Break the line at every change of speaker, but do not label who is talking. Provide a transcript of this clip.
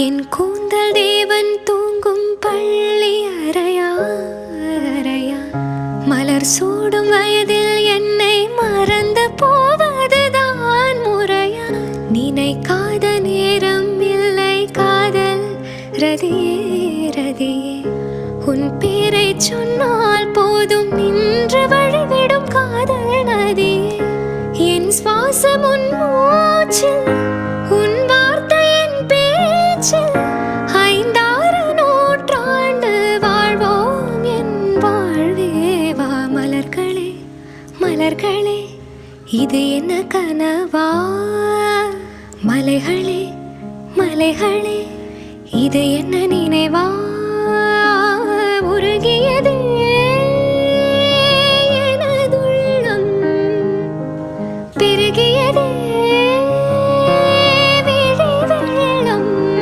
என் கூந்தல் தேவன் தூங்கும் பள்ளி அறையா அறையா மலர் சூடும் வயதில் என்னை மறந்து போவதுதான் முறையா நினைக்காத நேரம் இல்லை காதல் ரதியே ரதியே உன் பேரை சொன்னால் போதும் நின்று வழிவிடும் காதல் நதியே என் சுவாசம் உன் மூச்சில் உன் வார்த்தையின் பேச்சில் 5-6 நூற்றாண்டு வாழ்வோம் என் வாழ்வேவா மலர்களே மலர்களே இது என்ன கனவா மலைகளே மலைகளே இது என்ன நினைவா உருகியது